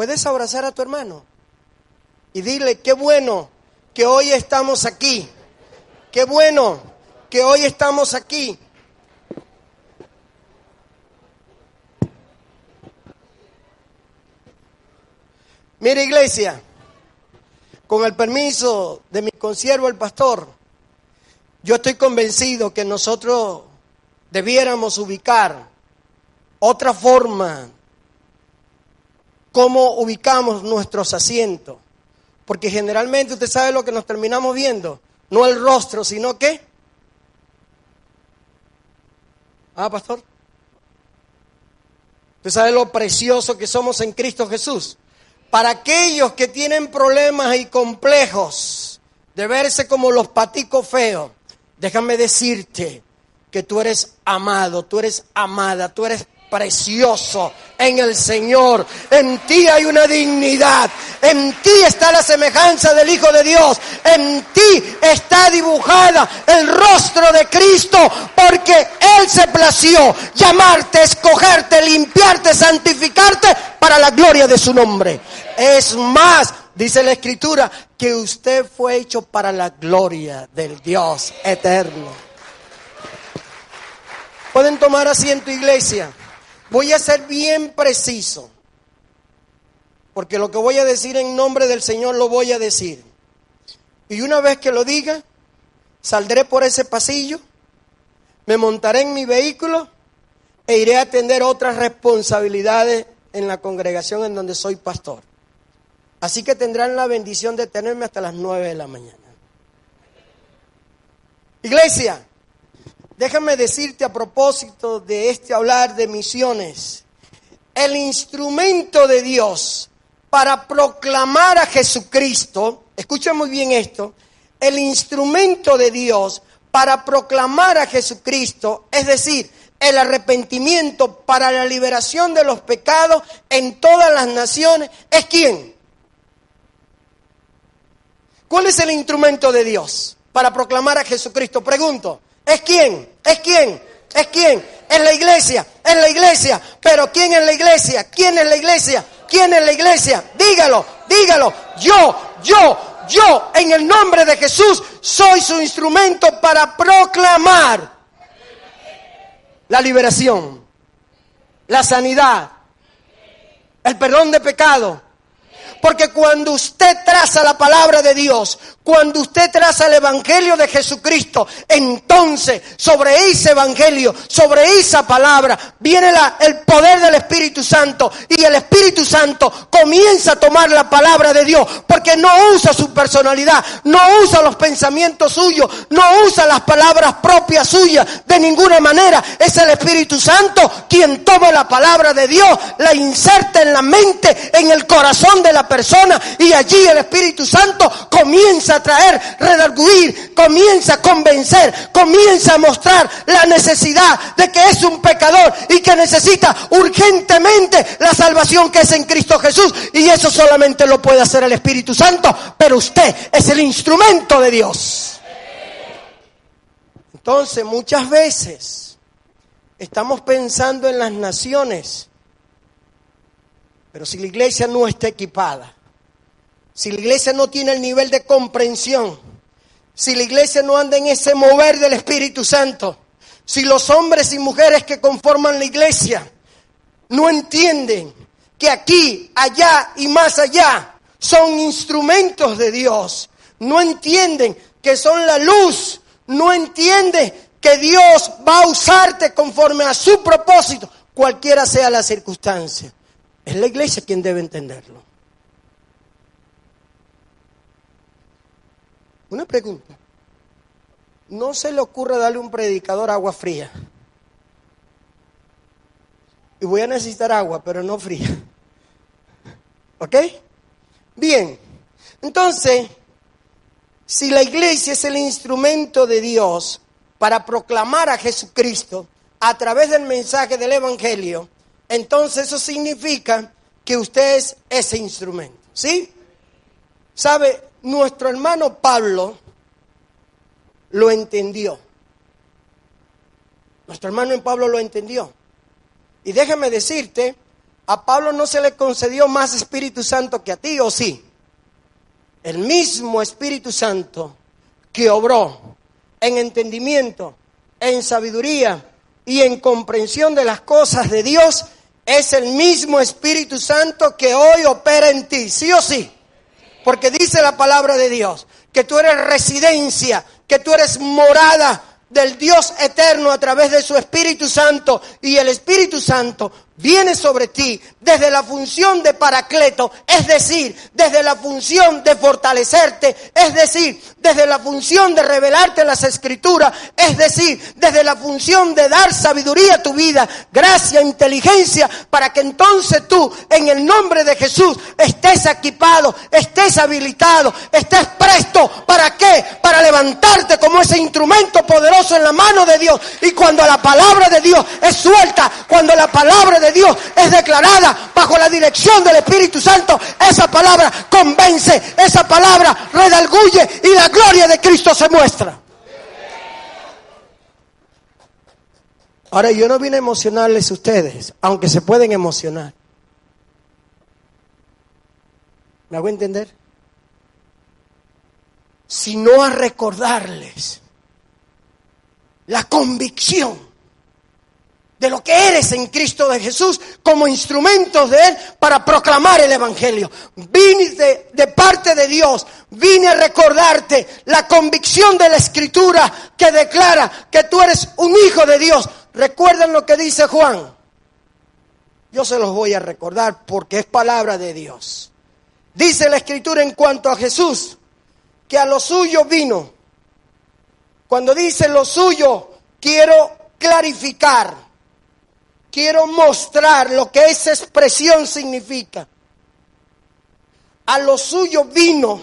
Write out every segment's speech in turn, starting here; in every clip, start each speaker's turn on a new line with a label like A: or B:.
A: Puedes abrazar a tu hermano y dile, qué bueno que hoy estamos aquí. Qué bueno que hoy estamos aquí. Mira, iglesia, con el permiso de mi consiervo el pastor, yo estoy convencido que nosotros debiéramos ubicar otra forma cómo ubicamos nuestros asientos. Porque generalmente usted sabe lo que nos terminamos viendo, no el rostro, sino ¿qué? Pastor. Usted sabe lo precioso que somos en Cristo Jesús. Para aquellos que tienen problemas y complejos de verse como los paticos feos, déjame decirte que tú eres amado, tú eres amada, tú eres precioso en el Señor. En ti hay una dignidad, en ti está la semejanza del Hijo de Dios, en ti está dibujada el rostro de Cristo, porque Él se plació llamarte, escogerte, limpiarte, santificarte para la gloria de su nombre. Es más, dice la Escritura, que usted fue hecho para la gloria del Dios eterno. Pueden tomar asiento, iglesia. Voy a ser bien preciso, porque lo que voy a decir en nombre del Señor lo voy a decir. Y una vez que lo diga, saldré por ese pasillo, me montaré en mi vehículo e iré a atender otras responsabilidades en la congregación en donde soy pastor. Así que tendrán la bendición de tenerme hasta las 9 de la mañana. Iglesia, déjame decirte a propósito de este hablar de misiones, el instrumento de Dios para proclamar a Jesucristo, escucha muy bien esto, el instrumento de Dios para proclamar a Jesucristo, es decir, el arrepentimiento para la liberación de los pecados en todas las naciones, ¿es quién? ¿Cuál es el instrumento de Dios para proclamar a Jesucristo? Pregunto. ¿Es quién? ¿Es quién? ¿Es quién? Es la iglesia, es la iglesia. Pero ¿quién es la iglesia? ¿Quién es la iglesia? ¿Quién es la iglesia? Dígalo, dígalo. Yo, en el nombre de Jesús, soy su instrumento para proclamar la liberación, la sanidad, el perdón de pecado. Porque cuando usted traza la palabra de Dios, cuando usted traza el evangelio de Jesucristo, entonces sobre ese evangelio, sobre esa palabra, viene el poder del Espíritu Santo. Y el Espíritu Santo comienza a tomar la palabra de Dios, porque no usa su personalidad, no usa los pensamientos suyos, no usa las palabras propias suyas de ninguna manera. Es el Espíritu Santo quien toma la palabra de Dios, la inserta en la mente, en el corazón de la persona, y allí el Espíritu Santo comienza a traer, redarguir, comienza a convencer, comienza a mostrar la necesidad de que es un pecador y que necesita urgentemente la salvación que es en Cristo Jesús, y eso solamente lo puede hacer el Espíritu Santo, pero usted es el instrumento de Dios. Entonces, muchas veces estamos pensando en las naciones, pero si la iglesia no está equipada, si la iglesia no tiene el nivel de comprensión, si la iglesia no anda en ese mover del Espíritu Santo, si los hombres y mujeres que conforman la iglesia no entienden que aquí, allá y más allá son instrumentos de Dios, no entienden que son la luz, no entienden que Dios va a usarte conforme a su propósito, cualquiera sea la circunstancia. Es la iglesia quien debe entenderlo. Una pregunta. No se le ocurre darle a un predicador agua fría. Y voy a necesitar agua, pero no fría. ¿Ok? Bien. Entonces, si la iglesia es el instrumento de Dios para proclamar a Jesucristo a través del mensaje del Evangelio, entonces eso significa que usted es ese instrumento, ¿sí? ¿Sabe? Nuestro hermano Pablo lo entendió. Nuestro hermano Pablo lo entendió. Y déjame decirte A Pablo no se le concedió más Espíritu Santo que a ti, ¿o sí? El mismo Espíritu Santo que obró en entendimiento, en sabiduría y en comprensión de las cosas de Dios, es el mismo Espíritu Santo que hoy opera en ti, ¿sí o sí? Porque dice la palabra de Dios que tú eres residencia, que tú eres morada del Dios eterno a través de su Espíritu Santo, y el Espíritu Santo viene sobre ti desde la función de paracleto, es decir, desde la función de fortalecerte, es decir, desde la función de revelarte las Escrituras, es decir, desde la función de dar sabiduría a tu vida, gracia, inteligencia, para que entonces tú, en el nombre de Jesús, estés equipado, estés habilitado, estés presto. ¿Para qué? Para levantarte como ese instrumento poderoso en la mano de Dios. Y cuando la palabra de Dios es suelta, cuando la palabra de Dios es declarada bajo la dirección del Espíritu Santo, esa palabra convence, esa palabra redarguye y la gloria de Cristo se muestra. Ahora, yo no vine a emocionarles a ustedes, aunque se pueden emocionar. ¿Me hago entender? Sino a recordarles la convicción de lo que eres en Cristo de Jesús, como instrumentos de Él para proclamar el Evangelio. Vine de parte de Dios, vine a recordarte la convicción de la Escritura que declara que tú eres un hijo de Dios. Recuerden lo que dice Juan. Yo se los voy a recordar porque es palabra de Dios. Dice la Escritura en cuanto a Jesús, que a lo suyo vino. Cuando dice lo suyo, quiero clarificar, quiero mostrar lo que esa expresión significa. A lo suyo vino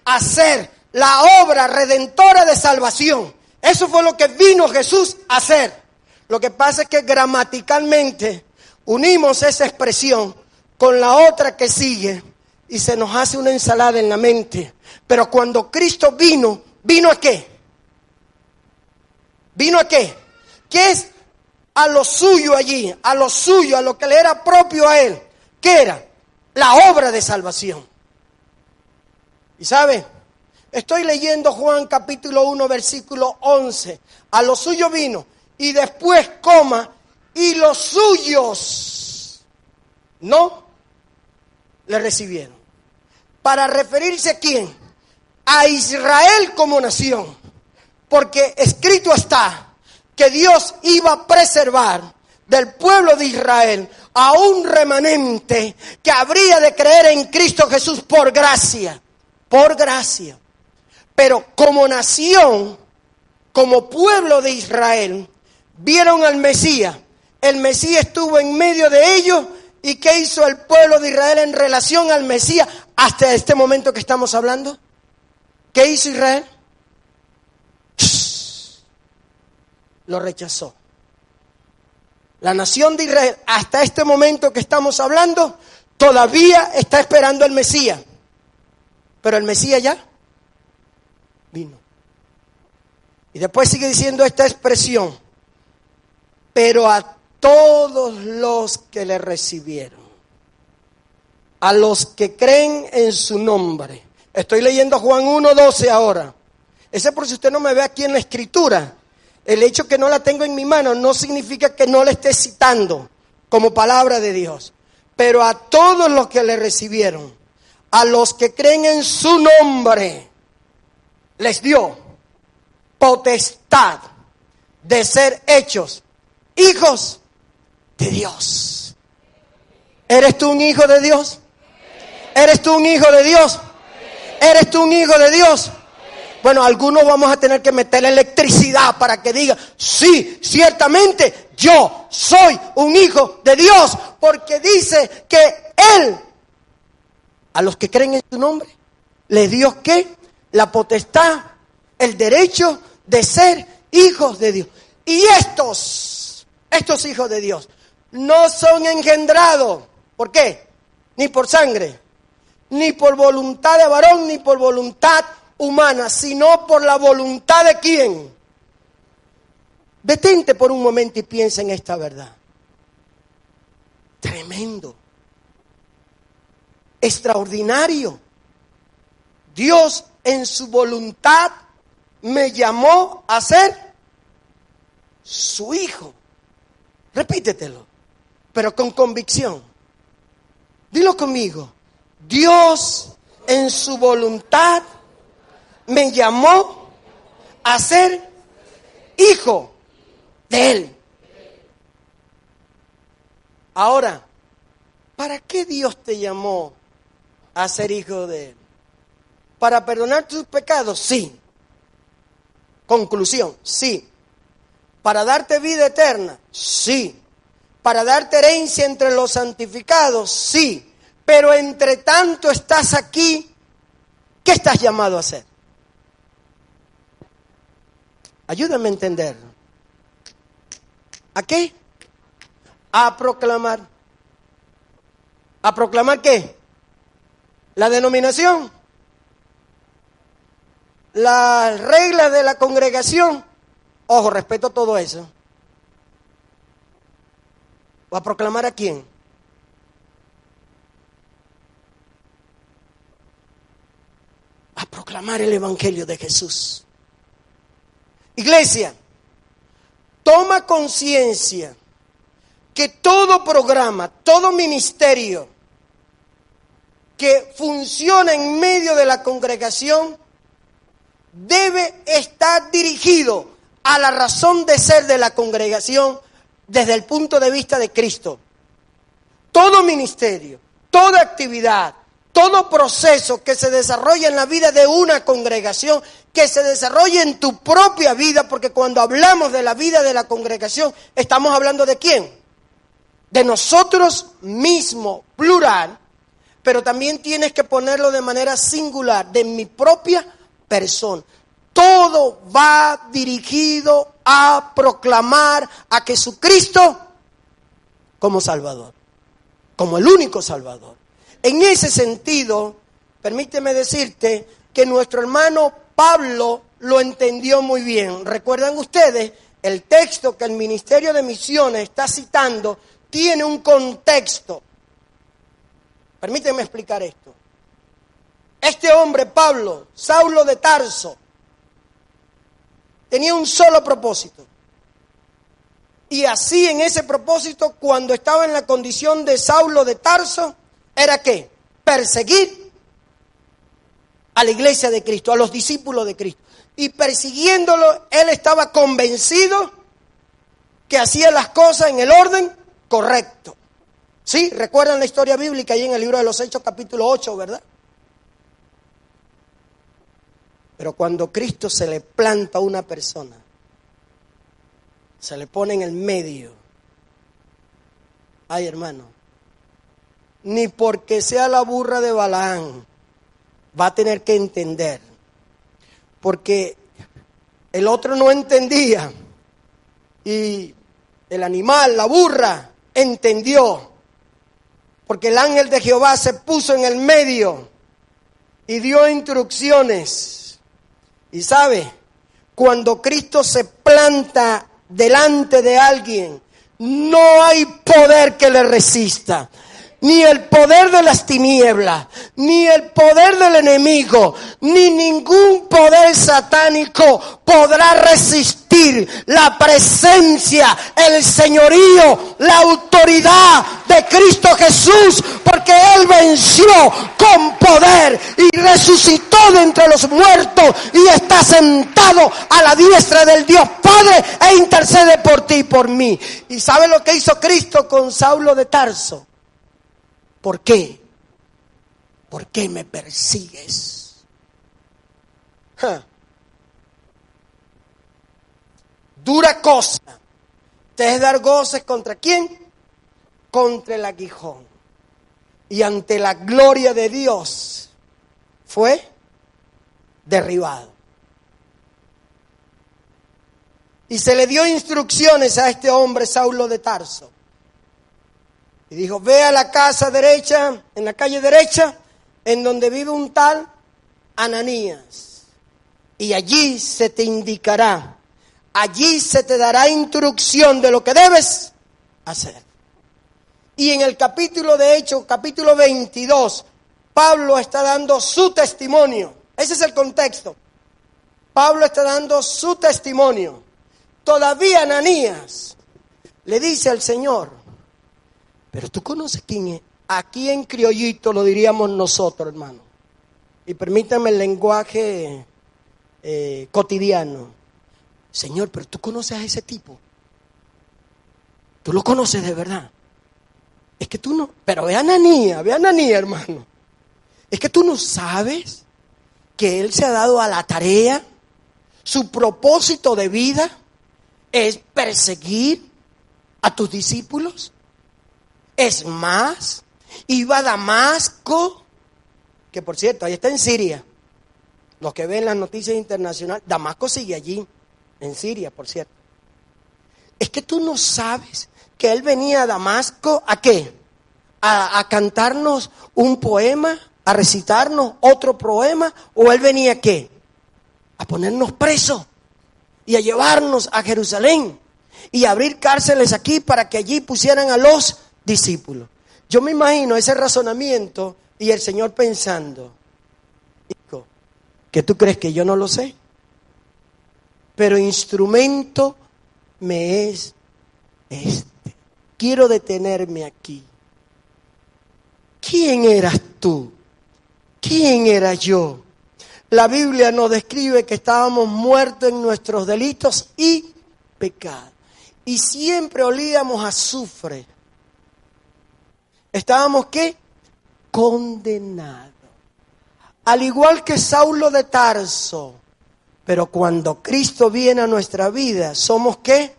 A: a hacer la obra redentora de salvación. Eso fue lo que vino Jesús a hacer. Lo que pasa es que gramaticalmente unimos esa expresión con la otra que sigue y se nos hace una ensalada en la mente. Pero cuando Cristo vino, ¿vino a qué? ¿Vino a qué? ¿Qué es a lo suyo allí? A lo suyo, a lo que le era propio a Él. ¿Qué era? La obra de salvación. ¿Y sabe? Estoy leyendo Juan capítulo 1, versículo 11. A lo suyo vino. Y después, y los suyos no le recibieron. ¿Para referirse a quién? A Israel como nación. Porque escrito está que Dios iba a preservar del pueblo de Israel a un remanente que habría de creer en Cristo Jesús por gracia. Por gracia. Pero como nación, como pueblo de Israel, vieron al Mesías. El Mesías estuvo en medio de ellos. ¿Y qué hizo el pueblo de Israel en relación al Mesías hasta este momento que estamos hablando? ¿Qué hizo Israel? Lo rechazó. La nación de Israel, hasta este momento que estamos hablando, todavía está esperando al Mesías. Pero el Mesías ya vino. Y después sigue diciendo esta expresión: pero a todos los que le recibieron, a los que creen en su nombre. Estoy leyendo Juan 1:12 ahora. Ese, por si usted no me ve aquí en la Escritura, el hecho que no la tengo en mi mano no significa que no la esté citando como palabra de Dios. Pero a todos los que le recibieron, a los que creen en su nombre, les dio potestad de ser hechos hijos de Dios. ¿Eres tú un hijo de Dios? ¿Eres tú un hijo de Dios? ¿Eres tú un hijo de Dios? Bueno, algunos vamos a tener que meter electricidad para que digan: sí, ciertamente yo soy un hijo de Dios, porque dice que Él, a los que creen en su nombre, les dio ¿qué? La potestad, el derecho de ser hijos de Dios. Y estos hijos de Dios no son engendrados, ¿por qué? Ni por sangre, ni por voluntad de varón, ni por voluntad humana, sino por la voluntad de ¿quién? Detente por un momento y piensa en esta verdad. tremendo, extraordinario. Dios en su voluntad me llamó a ser su hijo. Repítetelo, pero con convicción. Dilo conmigo. Dios en su voluntad me llamó a ser hijo de Él. Ahora, ¿para qué Dios te llamó a ser hijo de Él? ¿Para perdonar tus pecados? Sí. Conclusión, sí. ¿Para darte vida eterna? Sí. ¿Para darte herencia entre los santificados? Sí. Pero entre tanto estás aquí, ¿qué estás llamado a hacer? Ayúdame a entender. ¿A qué? A proclamar. ¿A proclamar qué? La denominación. Las reglas de la congregación. Ojo, respeto todo eso. ¿O a proclamar a quién? A proclamar el Evangelio de Jesús. Iglesia, toma conciencia que todo programa, todo ministerio que funciona en medio de la congregación debe estar dirigido a la razón de ser de la congregación desde el punto de vista de Cristo. Todo ministerio, toda actividad, todo proceso que se desarrolla en la vida de una congregación, que se desarrolle en tu propia vida, porque cuando hablamos de la vida de la congregación, estamos hablando ¿de quién? De nosotros mismos, plural, pero también tienes que ponerlo de manera singular, de mi propia persona. Todo va dirigido a proclamar a Jesucristo como Salvador, como el único Salvador. En ese sentido, permíteme decirte que nuestro hermano Pablo lo entendió muy bien. ¿Recuerdan ustedes? El texto que el Ministerio de Misiones está citando tiene un contexto. Permíteme explicar esto. Este hombre, Pablo, Saulo de Tarso, tenía un solo propósito. Y así en ese propósito, cuando estaba en la condición de Saulo de Tarso, ¿era qué? Perseguir a la iglesia de Cristo, a los discípulos de Cristo. Y persiguiéndolo, él estaba convencido que hacía las cosas en el orden correcto. ¿Sí? ¿Recuerdan la historia bíblica ahí en el libro de los Hechos, capítulo 8, verdad? Pero cuando Cristo se le planta a una persona, se le pone en el medio. Ay, hermano, ni porque sea la burra de Balaán va a tener que entender. Porque el otro no entendía. Y el animal, la burra, entendió. Porque el ángel de Jehová se puso en el medio y dio instrucciones. Y sabe, cuando Cristo se planta delante de alguien, no hay poder que le resista. Ni el poder de las tinieblas, ni el poder del enemigo, ni ningún poder satánico podrá resistir la presencia, el señorío, la autoridad de Cristo Jesús, porque Él venció con poder y resucitó de entre los muertos y está sentado a la diestra del Dios Padre e intercede por ti y por mí. ¿Y sabe lo que hizo Cristo con Saulo de Tarso? ¿Por qué? ¿Por qué me persigues? Dura cosa te es dar goces contra quién? Contra el aguijón. Y ante la gloria de Dios fue derribado. Y se le dio instrucciones a este hombre, Saulo de Tarso. Y dijo, ve a la casa derecha, en la calle derecha, en donde vive un tal Ananías. Y allí se te indicará, allí se te dará instrucción de lo que debes hacer. Y en el capítulo de Hechos, capítulo 22, Pablo está dando su testimonio. Ese es el contexto. Pablo está dando su testimonio. Todavía Ananías le dice al Señor, pero tú conoces quién es. Aquí en criollito lo diríamos nosotros, hermano. Y permítame el lenguaje cotidiano. Señor, pero tú conoces a ese tipo. Tú lo conoces de verdad. Es que tú no, pero ve a Ananías, hermano. Es que tú no sabes que él se ha dado a la tarea, su propósito de vida es perseguir a tus discípulos. Es más, iba a Damasco, que por cierto, ahí está en Siria. Los que ven las noticias internacionales, Damasco sigue allí, en Siria, por cierto. Es que tú no sabes que él venía a Damasco, ¿a qué? A cantarnos un poema, a recitarnos otro poema, o él venía ¿a qué? A ponernos presos y a llevarnos a Jerusalén y a abrir cárceles aquí para que allí pusieran a los discípulos. Yo me imagino ese razonamiento y el Señor pensando, hijo, ¿que tú crees que yo no lo sé? Pero instrumento me es este. Quiero detenerme aquí. ¿Quién eras tú? ¿Quién era yo? La Biblia nos describe que estábamos muertos en nuestros delitos y pecados. Y siempre olíamos a azufre. Estábamos, ¿qué? Condenados. Al igual que Saulo de Tarso. Pero cuando Cristo viene a nuestra vida, somos, ¿qué?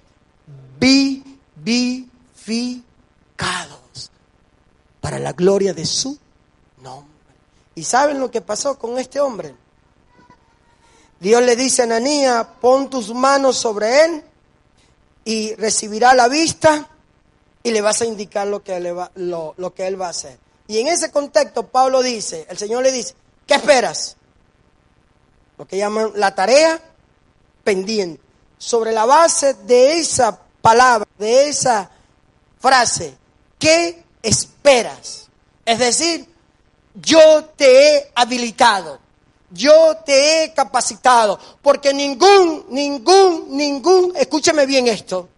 A: Vivificados. Para la gloria de su nombre. ¿Y saben lo que pasó con este hombre? Dios le dice a Ananías, pon tus manos sobre él y recibirá la vista y le vas a indicar lo que él va a hacer. Y en ese contexto Pablo dice, el Señor le dice, ¿qué esperas? Lo que llaman la tarea pendiente. Sobre la base de esa palabra, de esa frase, ¿qué esperas? Es decir, yo te he habilitado, yo te he capacitado, porque ningún, escúcheme bien esto,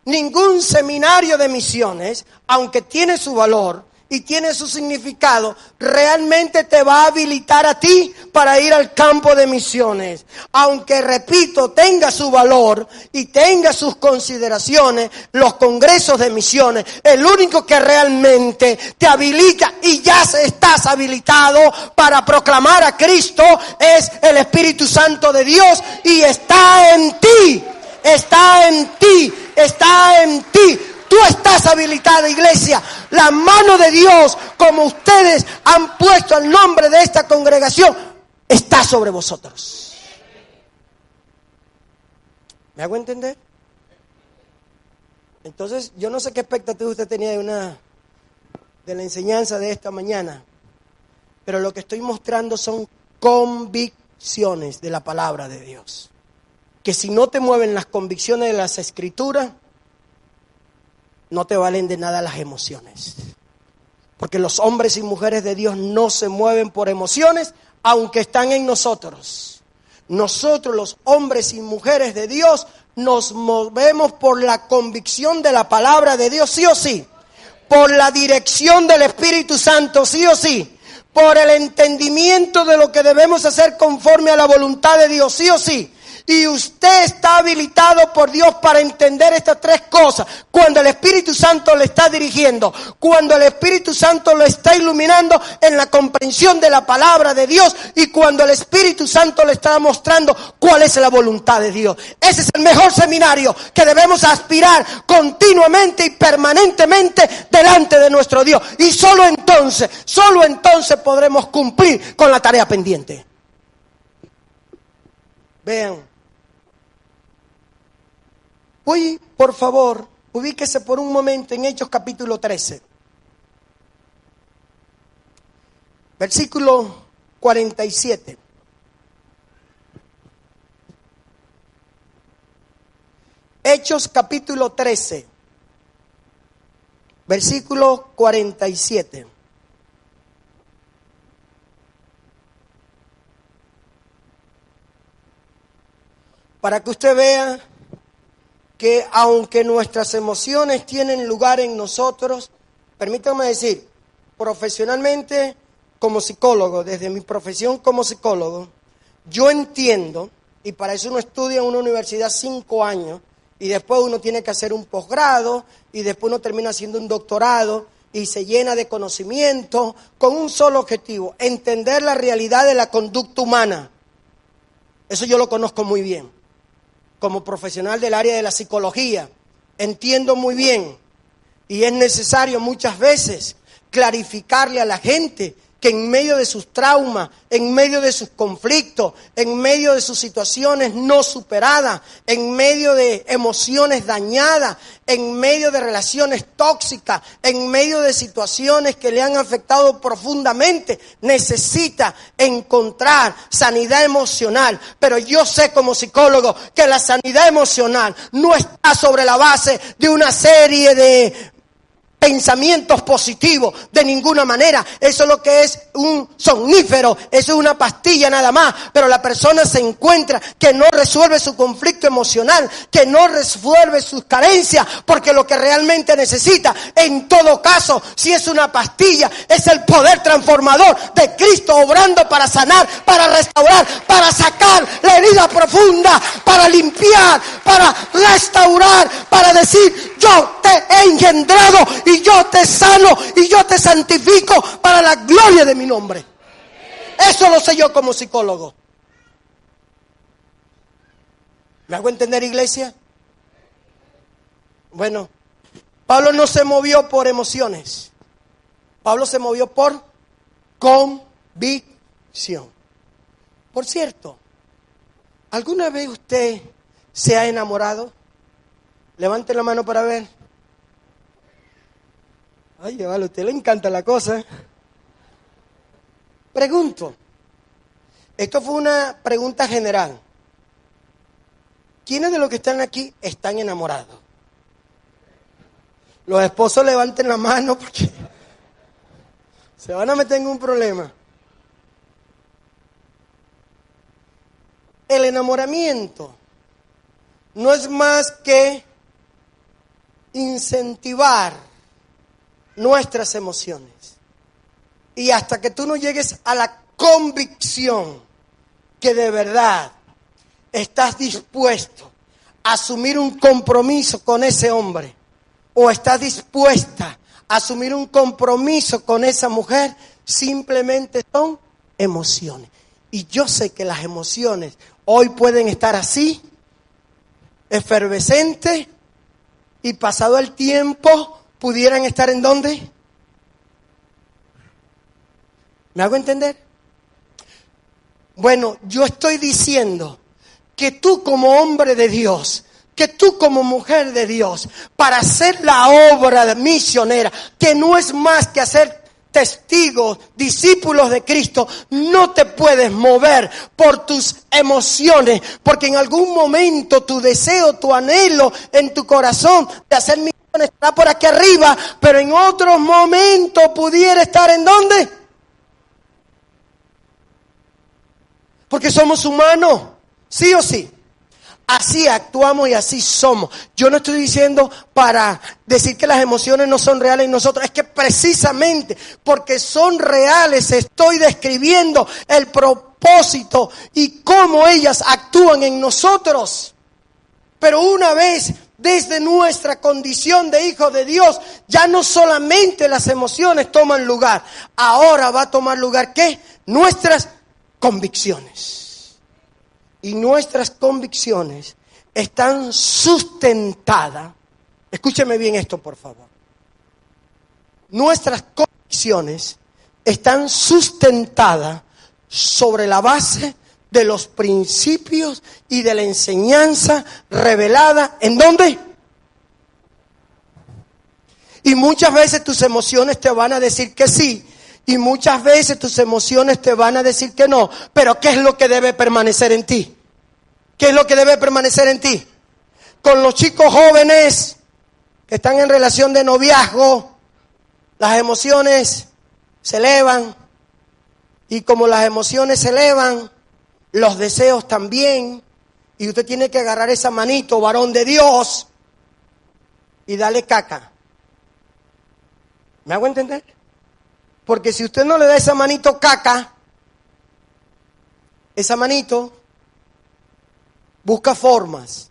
A: ningún seminario de misiones, aunque tiene su valor y tiene su significado, realmente te va a habilitar a ti para ir al campo de misiones. Aunque, repito, tenga su valor y tenga sus consideraciones, los congresos de misiones, el único que realmente te habilita y ya estás habilitado para proclamar a Cristo es el Espíritu Santo de Dios y está en ti, está en ti, está en ti. Tú estás habilitada, iglesia. La mano de Dios, como ustedes han puesto el nombre de esta congregación, está sobre vosotros. ¿Me hago entender? Entonces, yo no sé qué expectativa usted tenía de la enseñanza de esta mañana, pero lo que estoy mostrando son convicciones de la palabra de Dios. Que si no te mueven las convicciones de las Escrituras, no te valen de nada las emociones. Porque los hombres y mujeres de Dios no se mueven por emociones, aunque están en nosotros. Nosotros, los hombres y mujeres de Dios, nos movemos por la convicción de la palabra de Dios, sí o sí. Por la dirección del Espíritu Santo, sí o sí. Por el entendimiento de lo que debemos hacer conforme a la voluntad de Dios, sí o sí. Y usted está habilitado por Dios para entender estas tres cosas. Cuando el Espíritu Santo le está dirigiendo, cuando el Espíritu Santo lo está iluminando en la comprensión de la palabra de Dios y cuando el Espíritu Santo le está mostrando cuál es la voluntad de Dios. Ese es el mejor seminario que debemos aspirar continuamente y permanentemente delante de nuestro Dios. Y solo entonces podremos cumplir con la tarea pendiente. Vean. Hoy, por favor, ubíquese por un momento en Hechos capítulo 13. Versículo 47. Hechos capítulo 13. versículo 47. Para que usted vea que aunque nuestras emociones tienen lugar en nosotros, permítanme decir, profesionalmente como psicólogo, desde mi profesión como psicólogo, yo entiendo, y para eso uno estudia en una universidad 5 años, y después uno tiene que hacer un posgrado, y después uno termina haciendo un doctorado, y se llena de conocimiento, con un solo objetivo, entender la realidad de la conducta humana. Eso yo lo conozco muy bien. Como profesional del área de la psicología, entiendo muy bien, y es necesario muchas veces clarificarle a la gente que en medio de sus traumas, en medio de sus conflictos, en medio de sus situaciones no superadas, en medio de emociones dañadas, en medio de relaciones tóxicas, en medio de situaciones que le han afectado profundamente, necesita encontrar sanidad emocional. Pero yo sé como psicólogo que la sanidad emocional no está sobre la base de una serie de pensamientos positivos, de ninguna manera. Eso es lo que es un somnífero, eso es una pastilla nada más, pero la persona se encuentra que no resuelve su conflicto emocional, que no resuelve sus carencias, porque lo que realmente necesita, en todo caso, si es una pastilla, es el poder transformador de Cristo obrando para sanar, para restaurar, para sacar la herida profunda, para limpiar, para restaurar, para decir, yo te he engendrado y yo te sano y yo te santifico para la gloria de mi nombre. Eso lo sé yo como psicólogo. ¿Me hago entender, iglesia? Bueno, Pablo no se movió por emociones. Pablo se movió por convicción. Por cierto, ¿alguna vez usted se ha enamorado? Levante la mano para ver. Ay, vale, a usted le encanta la cosa. Pregunto. Esto fue una pregunta general. ¿Quiénes de los que están aquí están enamorados? Los esposos levanten la mano porque se van a meter en un problema. El enamoramiento no es más que incentivar nuestras emociones. Y hasta que tú no llegues a la convicción que de verdad estás dispuesto a asumir un compromiso con ese hombre, o estás dispuesta a asumir un compromiso con esa mujer, simplemente son emociones. Y yo sé que las emociones hoy pueden estar así, efervescentes, y pasado el tiempo pudieran estar ¿en dónde? ¿Me hago entender? Bueno, yo estoy diciendo que tú como hombre de Dios, que tú como mujer de Dios, para hacer la obra misionera, que no es más que hacer testigos, discípulos de Cristo, no te puedes mover por tus emociones, porque en algún momento tu deseo, tu anhelo en tu corazón de hacer misiones está por aquí arriba, pero en otros momentos pudiera estar ¿en dónde? Porque somos humanos, sí o sí. Así actuamos y así somos. Yo no estoy diciendo para decir que las emociones no son reales en nosotros. Es que precisamente porque son reales estoy describiendo el propósito y cómo ellas actúan en nosotros. Pero una vez desde nuestra condición de hijos de Dios, ya no solamente las emociones toman lugar. Ahora va a tomar lugar ¿qué? Nuestras convicciones. Y nuestras convicciones están sustentadas. Escúcheme bien esto, por favor. Nuestras convicciones están sustentadas sobre la base de los principios y de la enseñanza revelada. ¿En dónde? Y muchas veces tus emociones te van a decir que sí. Y muchas veces tus emociones te van a decir que no. Pero ¿qué es lo que debe permanecer en ti? ¿Qué es lo que debe permanecer en ti? Con los chicos jóvenes que están en relación de noviazgo, Las emociones se elevan y como las emociones se elevan, los deseos también. Y usted tiene que agarrar esa manito, varón de Dios, y darle caca. ¿Me hago entender? Porque si usted no le da esa manito caca, esa manito busca formas.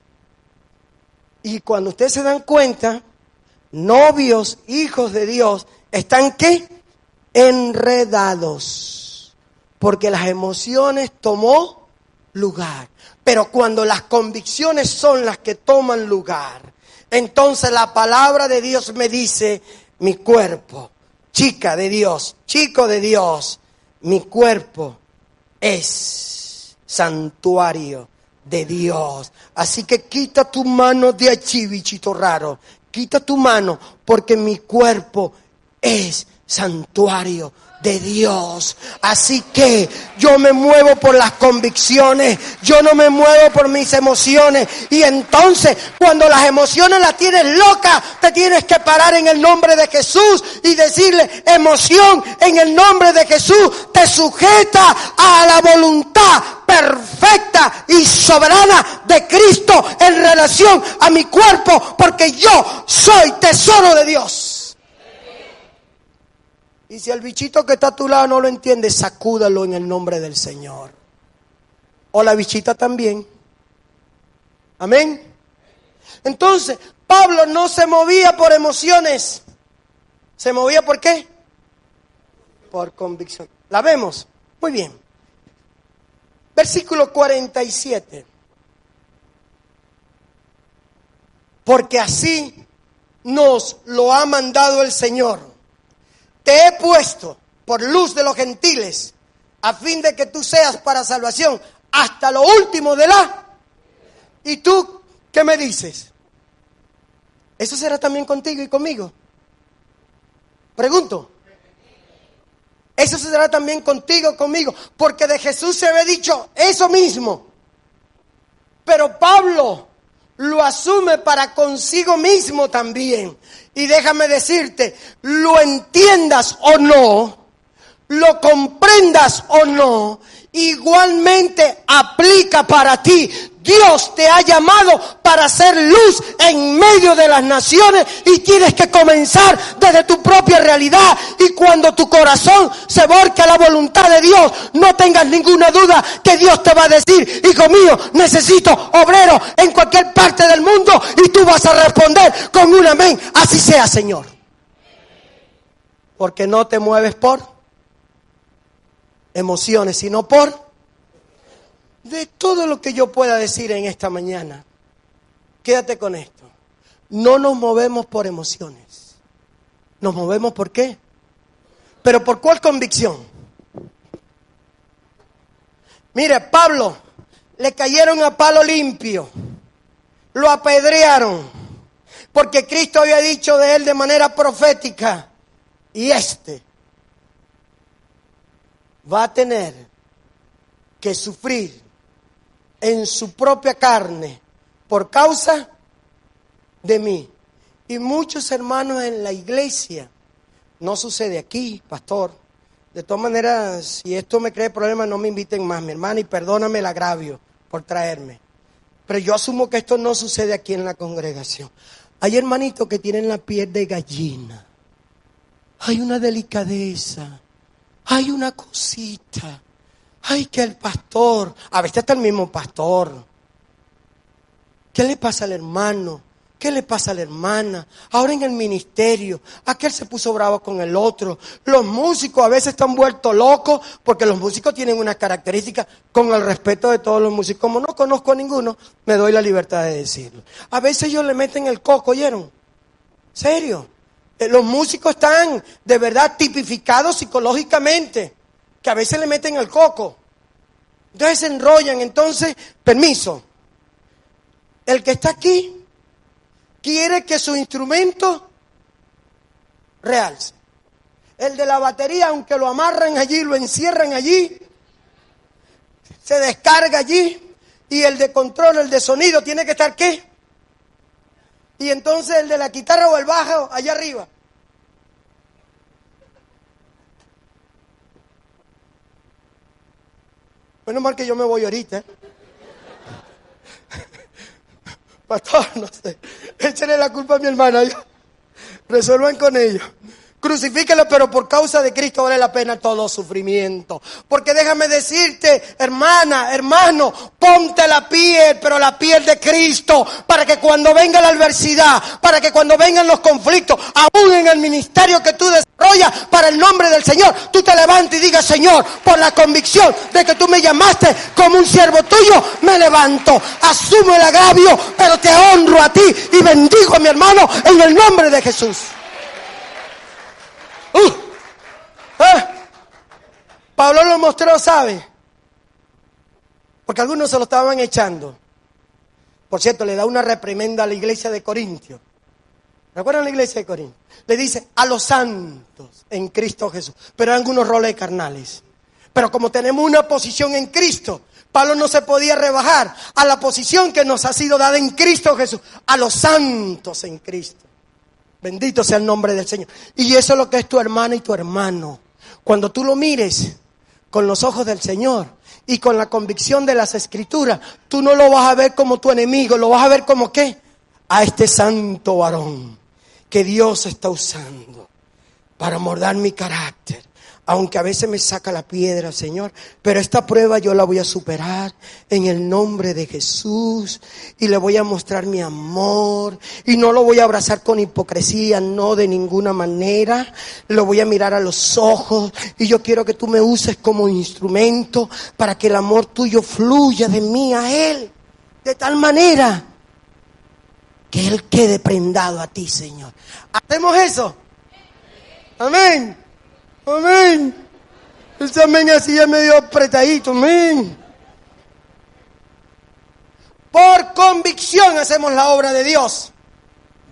A: Y cuando ustedes se dan cuenta, novios, hijos de Dios, ¿están qué? Enredados. Porque las emociones tomó lugar. Pero cuando las convicciones son las que toman lugar, entonces la palabra de Dios me dice, mi cuerpo, chica de Dios, chico de Dios, mi cuerpo es santuario de Dios. Así que quita tu mano de allí, bichito raro. Quita tu mano, porque mi cuerpo es santuario de Dios. Así que yo me muevo por las convicciones, yo no me muevo por mis emociones. Y entonces, cuando las emociones las tienes locas, te tienes que parar en el nombre de Jesús y decirle, emoción, en el nombre de Jesús, te sujeta a la voluntad perfecta y soberana de Cristo en relación a mi cuerpo, porque yo soy tesoro de Dios. Y si el bichito que está a tu lado no lo entiende, sacúdalo en el nombre del Señor. O la bichita también. Amén. Entonces, Pablo no se movía por emociones. ¿Se movía por qué? Por convicción. ¿La vemos? Muy bien. Versículo 47. Porque así nos lo ha mandado el Señor. Te he puesto por luz de los gentiles, a fin de que tú seas para salvación hasta lo último de la... ¿Y tú qué me dices? ¿Eso será también contigo y conmigo? Pregunto. Eso será también contigo, conmigo, porque de Jesús se había dicho eso mismo. Pero Pablo lo asume para consigo mismo también. Y déjame decirte, lo entiendas o no, lo comprendas o no, igualmente aplica para ti. Dios te ha llamado para hacer luz en medio de las naciones y tienes que comenzar desde tu propia realidad. Y cuando tu corazón se volque a la voluntad de Dios, no tengas ninguna duda que Dios te va a decir, hijo mío, necesito obreros en cualquier parte del mundo, y tú vas a responder con un amén. Así sea, Señor. Porque no te mueves por emociones, sino por... De todo lo que yo pueda decir en esta mañana, quédate con esto. No nos movemos por emociones. ¿Nos movemos por qué? ¿Pero por cuál convicción? Mire, Pablo, le cayeron a palo limpio. Lo apedrearon. Porque Cristo había dicho de él de manera profética. Y va a tener que sufrir en su propia carne por causa de mí. Y muchos hermanos en la iglesia, no sucede aquí, pastor. De todas maneras, si esto me cree problemas, no me inviten más, mi hermana, y perdóname el agravio por traerme. Pero yo asumo que esto no sucede aquí en la congregación. Hay hermanitos que tienen la piel de gallina. Hay una delicadeza. Hay una cosita. Ay, que el pastor, a veces está el mismo pastor. ¿Qué le pasa al hermano? ¿Qué le pasa a la hermana? Ahora en el ministerio, aquel se puso bravo con el otro. Los músicos a veces están vueltos locos, porque los músicos tienen unas características, con el respeto de todos los músicos. Como no conozco a ninguno, me doy la libertad de decirlo. A veces ellos le meten el coco, ¿oyeron? ¿Serio? Los músicos están de verdad tipificados psicológicamente, que a veces le meten el coco. Entonces se enrollan. Entonces, permiso. El que está aquí quiere que su instrumento realce. El de la batería, aunque lo amarran allí, lo encierran allí, se descarga allí. Y el de control, el de sonido, tiene que estar ¿qué? Y entonces el de la guitarra o el bajo allá arriba. Menos mal que yo me voy ahorita, ¿eh? Pastor, no sé. Échenle la culpa a mi hermana. Resuelvan con ellos. Crucifíquelo, pero por causa de Cristo vale la pena todo sufrimiento. Porque déjame decirte, hermana, hermano, ponte la piel, pero la piel de Cristo, para que cuando venga la adversidad, para que cuando vengan los conflictos, aún en el ministerio que tú desarrollas para el nombre del Señor, tú te levantes y digas: Señor, por la convicción de que tú me llamaste como un siervo tuyo, me levanto, asumo el agravio, pero te honro a ti y bendigo a mi hermano en el nombre de Jesús. Pablo lo mostró, ¿sabe? Porque algunos se lo estaban echando. Por cierto, le da una reprimenda a la iglesia de Corintio. ¿Recuerdan la iglesia de Corinto? Le dice: a los santos en Cristo Jesús. Pero eran algunos roles carnales. Pero como tenemos una posición en Cristo, Pablo no se podía rebajar a la posición que nos ha sido dada en Cristo Jesús. A los santos en Cristo. Bendito sea el nombre del Señor. Y eso es lo que es tu hermana y tu hermano. Cuando tú lo mires con los ojos del Señor y con la convicción de las Escrituras, tú no lo vas a ver como tu enemigo, lo vas a ver como ¿qué? A este santo varón que Dios está usando para moldar mi carácter. Aunque a veces me saca la piedra, Señor, pero esta prueba yo la voy a superar en el nombre de Jesús y le voy a mostrar mi amor y no lo voy a abrazar con hipocresía, no, de ninguna manera. Lo voy a mirar a los ojos y yo quiero que tú me uses como instrumento para que el amor tuyo fluya de mí a Él, de tal manera que Él quede prendado a ti, Señor. ¿Hacemos eso? Amén. Amén. Ese amén así ya medio apretadito. Amén. Por convicción hacemos la obra de Dios.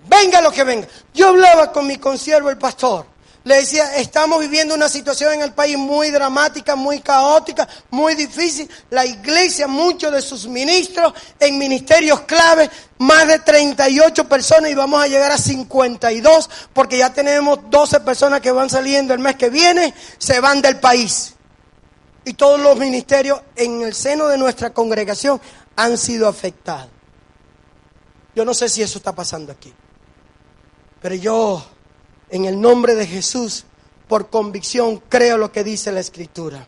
A: Venga lo que venga. Yo hablaba con mi consiervo, el pastor. Le decía: estamos viviendo una situación en el país muy dramática, muy caótica, muy difícil. La iglesia, muchos de sus ministros en ministerios clave, más de 38 personas y vamos a llegar a 52 porque ya tenemos 12 personas que van saliendo el mes que viene, se van del país. Y todos los ministerios en el seno de nuestra congregación han sido afectados. Yo no sé si eso está pasando aquí, pero yo, en el nombre de Jesús, por convicción, creo lo que dice la Escritura.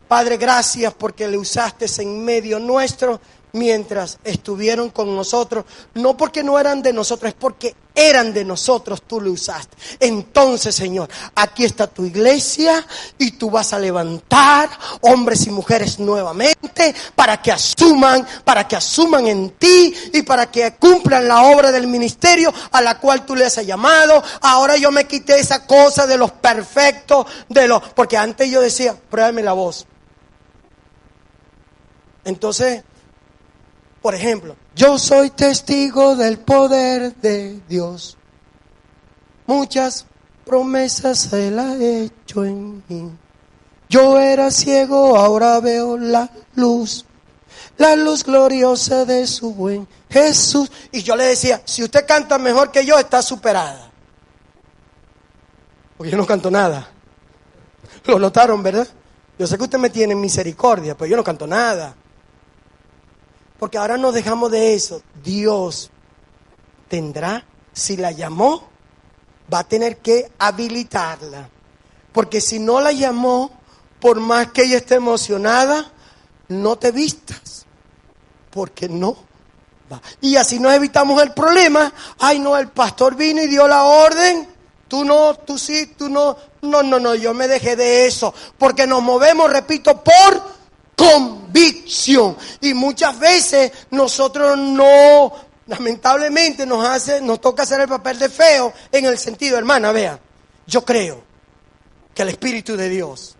A: Padre, gracias porque le usaste en medio nuestro mientras estuvieron con nosotros. No porque no eran de nosotros, es porque eran de nosotros, tú le usaste. Entonces, Señor, aquí está tu iglesia y tú vas a levantar hombres y mujeres nuevamente para que asuman en ti y para que cumplan la obra del ministerio a la cual tú les has llamado. Ahora yo me quité esa cosa de los perfectos, porque antes yo decía: pruébame la voz. Entonces, por ejemplo, yo soy testigo del poder de Dios. Muchas promesas Él ha hecho en mí. Yo era ciego, ahora veo la luz gloriosa de su buen Jesús. Y yo le decía: si usted canta mejor que yo, está superada. Porque yo no canto nada. Lo notaron, ¿verdad? Yo sé que usted me tiene misericordia, pero yo no canto nada. Porque ahora nos dejamos de eso. Dios tendrá, si la llamó, va a tener que habilitarla. Porque si no la llamó, por más que ella esté emocionada, no te vistas. Porque no va. Y así nos evitamos el problema. Ay, no, el pastor vino y dio la orden. Tú no, tú sí, tú no. No, yo me dejé de eso. Porque nos movemos, repito, por convicción. Y muchas veces nosotros no, lamentablemente nos toca hacer el papel de feo en el sentido, hermana, vea, yo creo que el Espíritu de Dios,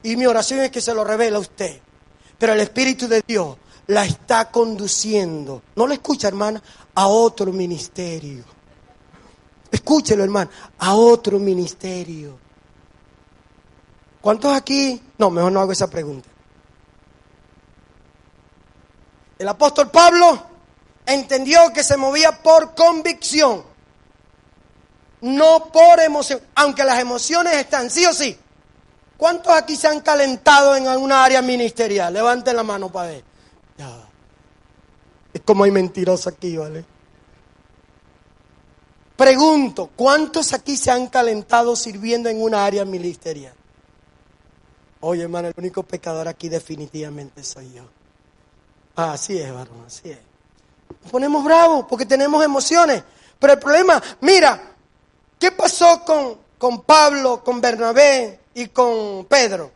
A: y mi oración es que se lo revele a usted, pero el Espíritu de Dios la está conduciendo, no la escucha, hermana, a otro ministerio. Escúchelo, hermano, a otro ministerio. ¿Cuántos aquí? No, mejor no hago esa pregunta. El apóstol Pablo entendió que se movía por convicción, no por emoción, aunque las emociones están, sí o sí. ¿Cuántos aquí se han calentado en alguna área ministerial? Levanten la mano para ver. Ya. Es como hay mentirosos aquí, ¿vale? Pregunto, ¿cuántos aquí se han calentado sirviendo en una área ministerial? Oye, hermano, el único pecador aquí definitivamente soy yo. Así es, varón, así es. Nos ponemos bravos porque tenemos emociones. Pero el problema, mira, ¿qué pasó con Pablo, con Bernabé y con Pedro?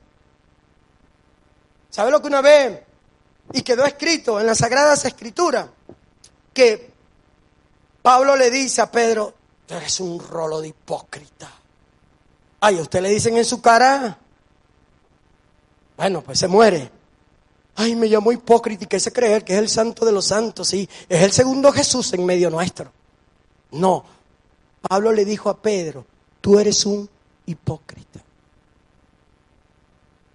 A: ¿Sabe lo que una vez, y quedó escrito en las Sagradas Escrituras, que Pablo le dice a Pedro, tú eres un rolo de hipócrita? Ay, a usted le dicen en su cara, bueno, pues se muere. Ay, me llamó hipócrita y que se cree que es el santo de los santos, sí, es el segundo Jesús en medio nuestro. No, Pablo le dijo a Pedro, tú eres un hipócrita,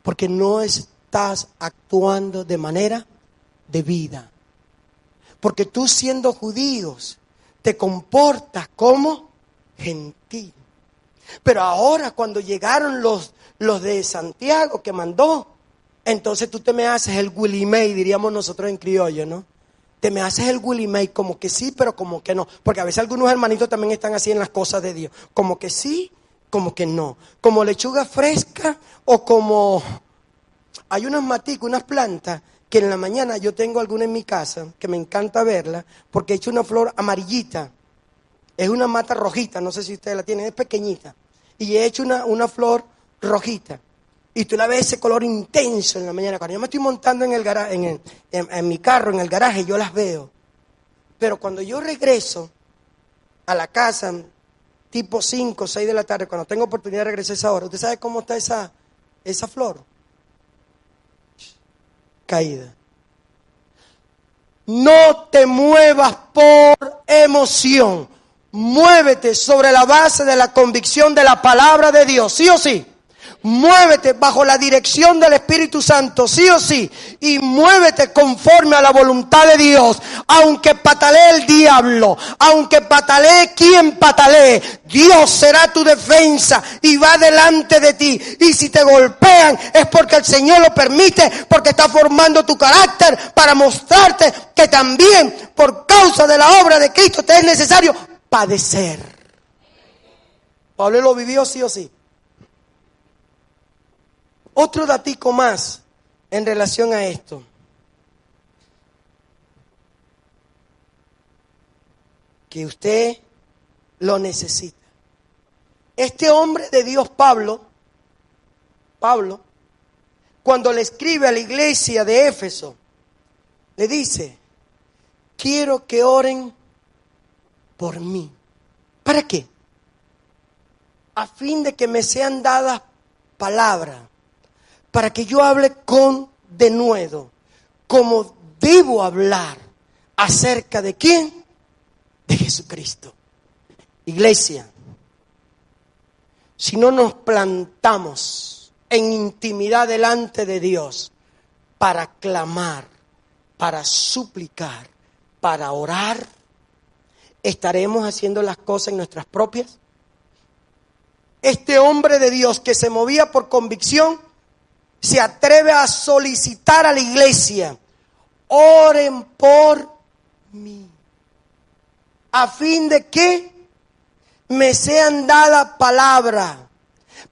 A: porque no estás actuando de manera debida, porque tú siendo judíos te comportas como gentil. Pero ahora cuando llegaron los de Santiago que mandó, entonces tú te me haces el Willie May, diríamos nosotros en criollo, ¿no? Te me haces el Willie May, como que sí, pero como que no. Porque a veces algunos hermanitos también están así en las cosas de Dios. Como que sí, como que no. Como lechuga fresca o como... Hay unas maticas, unas plantas, que en la mañana yo tengo alguna en mi casa, que me encanta verla, porque he hecho una flor amarillita. Es una mata rojita, no sé si ustedes la tienen, es pequeñita. Y he hecho una flor rojita. Y tú la ves ese color intenso en la mañana. Cuando yo me estoy montando en el garaje, en mi carro, en el garaje, yo las veo. Pero cuando yo regreso a la casa, tipo 5 o 6 de la tarde, cuando tengo oportunidad de regresar a esa hora, ¿usted sabe cómo está esa flor? Caída. No te muevas por emoción. Muévete sobre la base de la convicción de la palabra de Dios, ¿sí o sí? Muévete bajo la dirección del Espíritu Santo, sí o sí, y muévete conforme a la voluntad de Dios. Aunque patalee el diablo, aunque patalee quien patalee, Dios será tu defensa y va delante de ti. Y si te golpean es porque el Señor lo permite, porque está formando tu carácter para mostrarte que también por causa de la obra de Cristo te es necesario padecer. Pablo lo vivió sí o sí. Otro datico más en relación a esto. Que usted lo necesita. Este hombre de Dios, Pablo, cuando le escribe a la iglesia de Éfeso, le dice, quiero que oren por mí. ¿Para qué? A fin de que me sean dadas palabras, para que yo hable con denuedo, como debo hablar, acerca de ¿quién? De Jesucristo. Iglesia, si no nos plantamos en intimidad delante de Dios para clamar, para suplicar, para orar, ¿estaremos haciendo las cosas en nuestras propias? Este hombre de Dios que se movía por convicción, se atreve a solicitar a la iglesia, oren por mí, a fin de que me sean dadas palabras,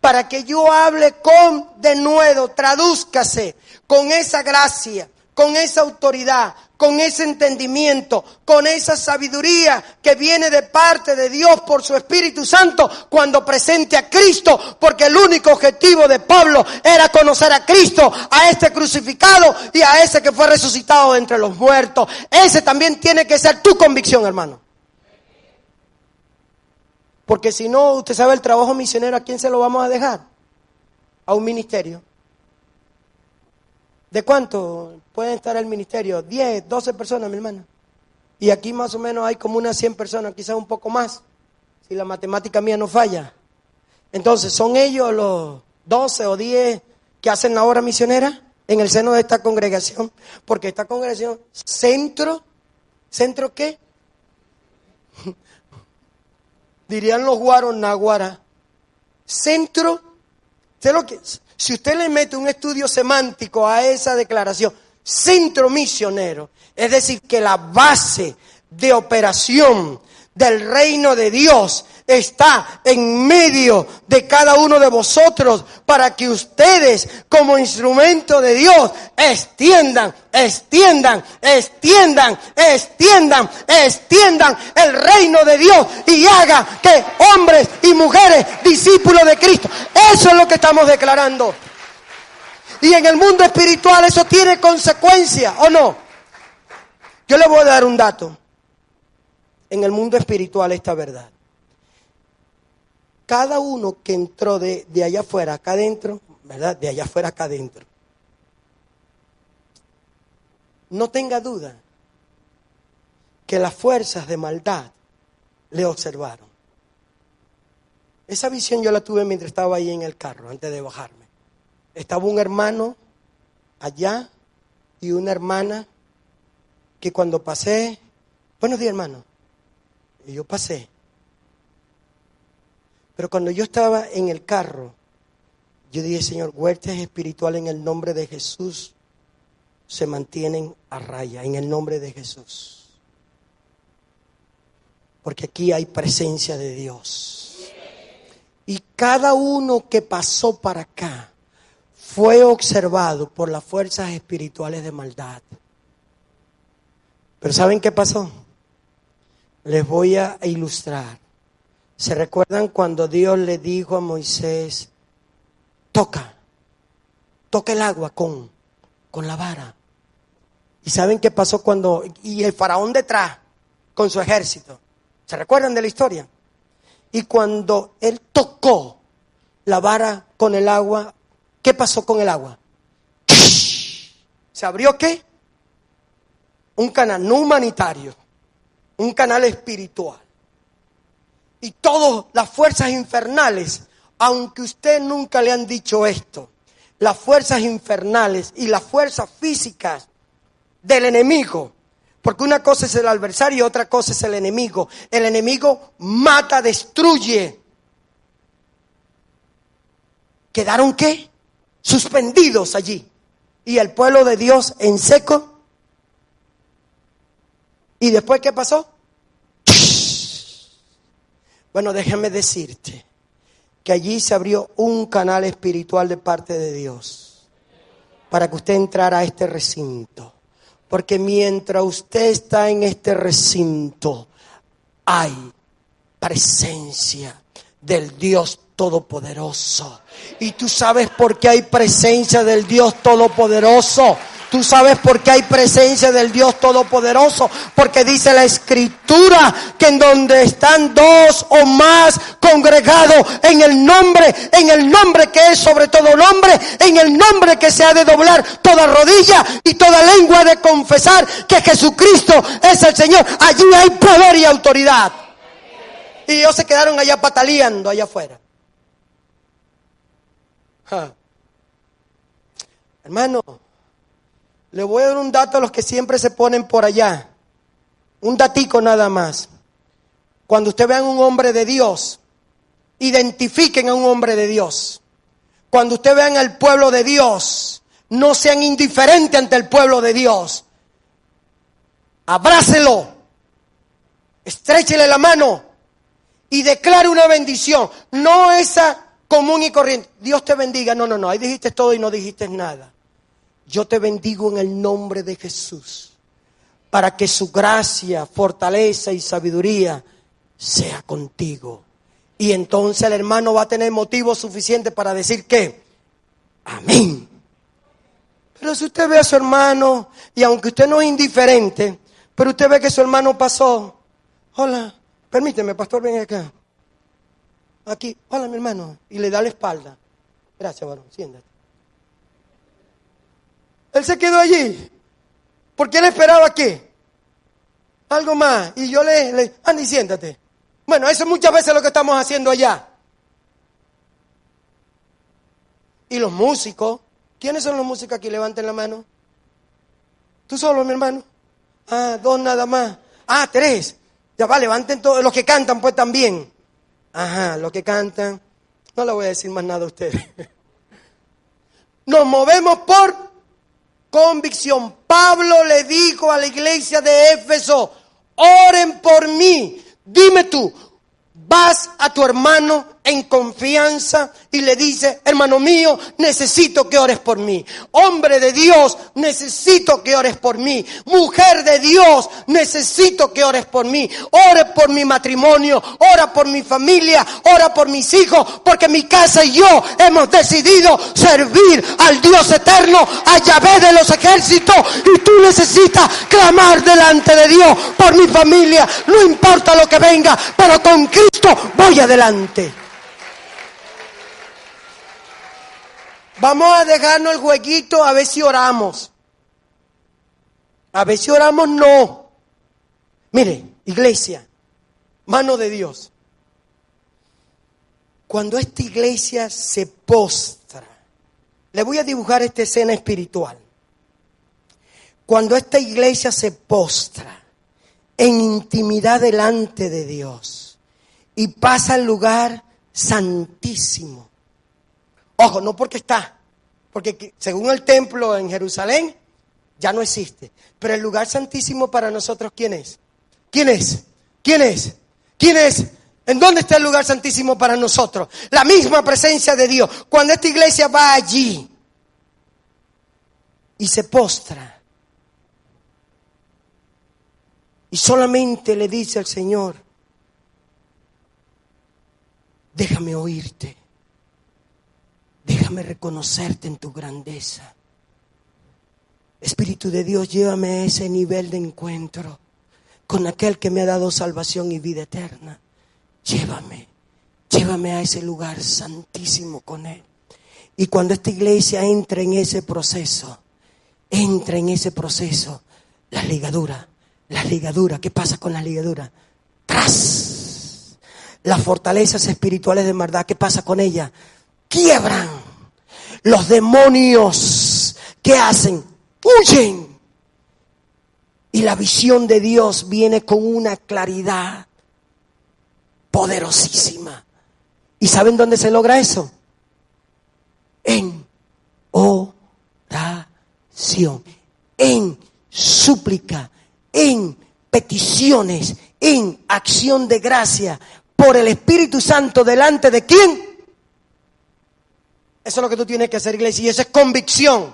A: para que yo hable con denuedo, tradúzcase, con esa gracia, con esa autoridad, con ese entendimiento, con esa sabiduría que viene de parte de Dios por su Espíritu Santo cuando presente a Cristo, porque el único objetivo de Pablo era conocer a Cristo, a este crucificado y a ese que fue resucitado de entre los muertos. Ese también tiene que ser tu convicción, hermano. Porque si no, usted sabe el trabajo misionero, ¿a quién se lo vamos a dejar? A un ministerio. ¿De cuánto pueden estar el ministerio? 10, 12 personas, mi hermana. Y aquí más o menos hay como unas 100 personas, quizás un poco más, si la matemática mía no falla. Entonces, ¿son ellos los 12 o 10 que hacen la obra misionera en el seno de esta congregación? Porque esta congregación, ¿centro qué? Dirían los guaros, naguara. Centro, ¿sé lo que es? Si usted le mete un estudio semántico a esa declaración, centro misionero, es decir, que la base de operación del reino de Dios está en medio de cada uno de vosotros para que ustedes como instrumento de Dios extiendan el reino de Dios y haga que hombres y mujeres discípulos de Cristo. Eso es lo que estamos declarando. Y en el mundo espiritual eso tiene consecuencias, ¿o no? Yo le voy a dar un dato. En el mundo espiritual esta verdad. Cada uno que entró de allá afuera acá adentro, ¿verdad? De allá afuera acá adentro. No tenga duda que las fuerzas de maldad le observaron. Esa visión yo la tuve mientras estaba ahí en el carro, antes de bajarme. Estaba un hermano allá y una hermana que cuando pasé, buenos días hermano, y yo pasé. Pero cuando yo estaba en el carro, yo dije, Señor, huestes espirituales en el nombre de Jesús se mantienen a raya, en el nombre de Jesús. Porque aquí hay presencia de Dios. Y cada uno que pasó para acá fue observado por las fuerzas espirituales de maldad. Pero ¿saben qué pasó? Les voy a ilustrar. ¿Se recuerdan cuando Dios le dijo a Moisés, toca el agua con la vara? ¿Y saben qué pasó cuando, y el faraón detrás, con su ejército? ¿Se recuerdan de la historia? Y cuando él tocó la vara con el agua, ¿qué pasó con el agua? ¿Se abrió qué? Un canal, no humanitario, un canal espiritual. Y todas las fuerzas infernales, aunque usted nunca le han dicho esto, las fuerzas infernales y las fuerzas físicas del enemigo, porque una cosa es el adversario y otra cosa es el enemigo. El enemigo mata, destruye. ¿Quedaron qué? Suspendidos allí. Y el pueblo de Dios en seco. ¿Y después qué pasó? Bueno, déjame decirte que allí se abrió un canal espiritual de parte de Dios para que usted entrara a este recinto. Porque mientras usted está en este recinto, hay presencia del Dios Todopoderoso. Y tú sabes por qué hay presencia del Dios Todopoderoso. Tú sabes por qué hay presencia del Dios Todopoderoso, porque dice la Escritura que en donde están dos o más congregados en el nombre que es sobre todo nombre, en el nombre que se ha de doblar toda rodilla y toda lengua de confesar que Jesucristo es el Señor. Allí hay poder y autoridad. Y ellos se quedaron allá pataleando allá afuera. Hermano, le voy a dar un dato a los que siempre se ponen por allá. Un datico nada más. Cuando usted vean un hombre de Dios, identifiquen a un hombre de Dios. Cuando usted vean al pueblo de Dios, no sean indiferentes ante el pueblo de Dios. Abrácelo, estréchele la mano y declare una bendición. No esa común y corriente. Dios te bendiga. No. Ahí dijiste todo y no dijiste nada. Yo te bendigo en el nombre de Jesús, para que su gracia, fortaleza y sabiduría sea contigo. Y entonces el hermano va a tener motivo suficiente para decir que amén. Pero si usted ve a su hermano, y aunque usted no es indiferente, pero usted ve que su hermano pasó. Hola, permíteme, pastor, ven acá. Aquí, hola mi hermano. Y le da la espalda. Gracias, varón, siéntate. Él se quedó allí, porque él esperaba ¿qué? Algo más. Y yo Andy, siéntate. Bueno, eso es muchas veces lo que estamos haciendo allá. Y los músicos, ¿quiénes son los músicos aquí? Levanten la mano. ¿Tú solo, mi hermano? Ah, 2 nada más. Ah, 3. Ya va, levanten todos. Los que cantan, pues también. Ajá, los que cantan. No le voy a decir más nada a ustedes. Nos movemos por convicción. Pablo le dijo a la iglesia de Éfeso, oren por mí. Dime tú, vas a tu hermano en confianza y le dices, hermano mío, necesito que ores por mí. Hombre de Dios, necesito que ores por mí. Mujer de Dios, necesito que ores por mí. Ore por mi matrimonio, ora por mi familia, ora por mis hijos, porque mi casa y yo hemos decidido servir al Dios eterno, a Yahvé de los ejércitos, y tú necesitas clamar delante de Dios por mi familia. No importa lo que venga, pero con Cristo voy adelante. Vamos a dejarnos el jueguito a ver si oramos. A ver si oramos, no. Mire, iglesia, mano de Dios. Cuando esta iglesia se postra, le voy a dibujar esta escena espiritual. Cuando esta iglesia se postra en intimidad delante de Dios y pasa al lugar santísimo. Ojo, no porque según el templo en Jerusalén ya no existe. Pero el lugar santísimo para nosotros, ¿quién es? ¿Quién es? ¿Quién es? ¿Quién es? ¿En dónde está el lugar santísimo para nosotros? La misma presencia de Dios. Cuando esta iglesia va allí y se postra y solamente le dice al Señor, déjame oírte. Déjame reconocerte en tu grandeza. Espíritu de Dios, llévame a ese nivel de encuentro con aquel que me ha dado salvación y vida eterna. Llévame a ese lugar santísimo con Él. Y cuando esta iglesia entra en ese proceso, las ligaduras, ¿qué pasa con las ligaduras? ¡Tras! Las fortalezas espirituales de maldad, ¿qué pasa con ellas? Quiebran. Los demonios, ¿qué hacen? Huyen. Y la visión de Dios viene con una claridad poderosísima. ¿Y saben dónde se logra eso? En oración, en súplica, en peticiones, en acción de gracia por el Espíritu Santo delante de ¿quién? Eso es lo que tú tienes que hacer, iglesia, y eso es convicción.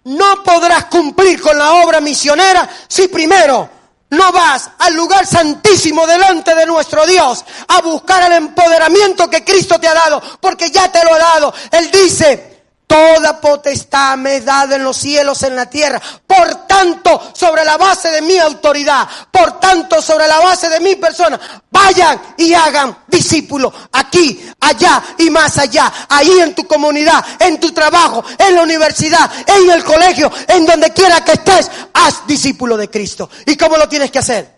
A: No podrás cumplir con la obra misionera si primero no vas al lugar santísimo delante de nuestro Dios a buscar el empoderamiento que Cristo te ha dado, porque ya te lo ha dado. Él dice, toda potestad me es dada en los cielos, en la tierra. Por tanto, sobre la base de mi autoridad, por tanto, sobre la base de mi persona, vayan y hagan discípulos aquí, allá y más allá. Ahí en tu comunidad, en tu trabajo, en la universidad, en el colegio, en donde quiera que estés, haz discípulo de Cristo. ¿Y cómo lo tienes que hacer?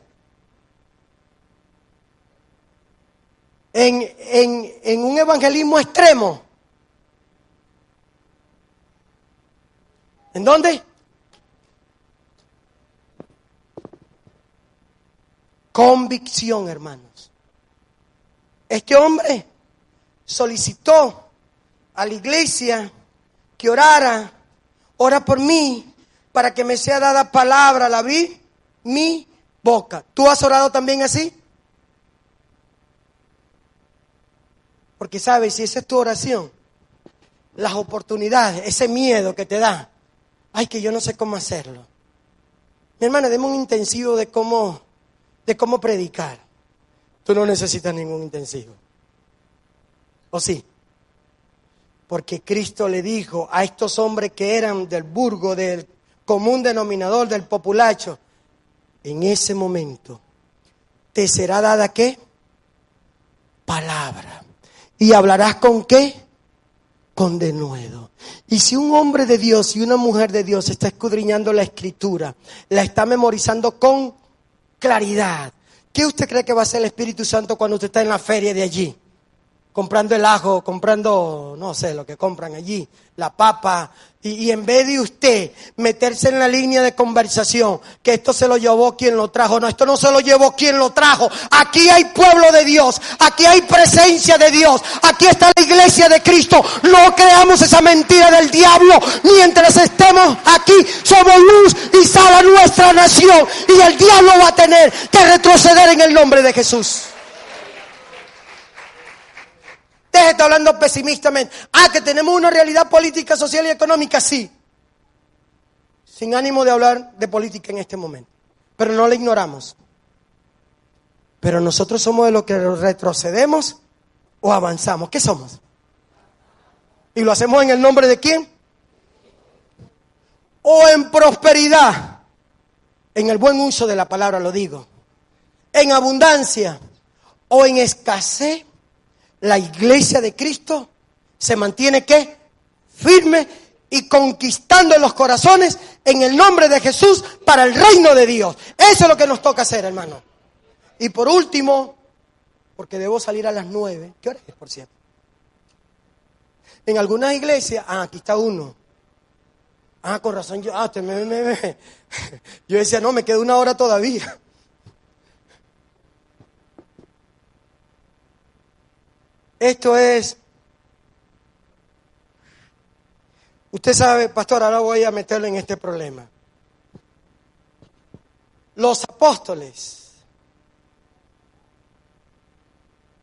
A: En un evangelismo extremo. ¿En dónde? Convicción, hermanos. Este hombre solicitó a la iglesia que orara, ora por mí, para que me sea dada palabra, la vi, mi boca. ¿Tú has orado también así? Porque sabes, si esa es tu oración, las oportunidades, ese miedo que te da, ay, que yo no sé cómo hacerlo. Mi hermana, deme un intensivo de cómo predicar. Tú no necesitas ningún intensivo. ¿O sí? Porque Cristo le dijo a estos hombres que eran del burgo, del común denominador, del populacho, en ese momento te será dada ¿qué? Palabra. ¿Y hablarás con qué? Con denuedo. Y si un hombre de Dios y una mujer de Dios está escudriñando la Escritura, la está memorizando con claridad, ¿qué usted cree que va a hacer el Espíritu Santo cuando usted está en la feria de allí? comprando el ajo, comprando, no sé, lo que compran allí, la papa, y en vez de usted meterse en la línea de conversación, que esto se lo llevó quien lo trajo, no, esto no se lo llevó quien lo trajo, aquí hay pueblo de Dios, aquí hay presencia de Dios, aquí está la iglesia de Cristo, no creamos esa mentira del diablo, mientras estemos aquí, somos luz y sal a nuestra nación, y el diablo va a tener que retroceder en el nombre de Jesús. Deje de estar hablando pesimistamente. Que tenemos una realidad política, social y económica, sí. Sin ánimo de hablar de política en este momento. Pero no la ignoramos. Pero nosotros somos de los que retrocedemos o avanzamos. ¿Qué somos? ¿Y lo hacemos en el nombre de quién? O en prosperidad. En el buen uso de la palabra lo digo. En abundancia o en escasez. La iglesia de Cristo se mantiene ¿qué? Firme y conquistando los corazones en el nombre de Jesús para el reino de Dios. Eso es lo que nos toca hacer, hermano. Y por último, porque debo salir a las 9. ¿Qué hora es, por cierto? En algunas iglesias, aquí está uno. Con razón, yo decía, no, me queda 1 hora todavía. Esto es, usted sabe, pastor, ahora voy a meterlo en este problema. Los apóstoles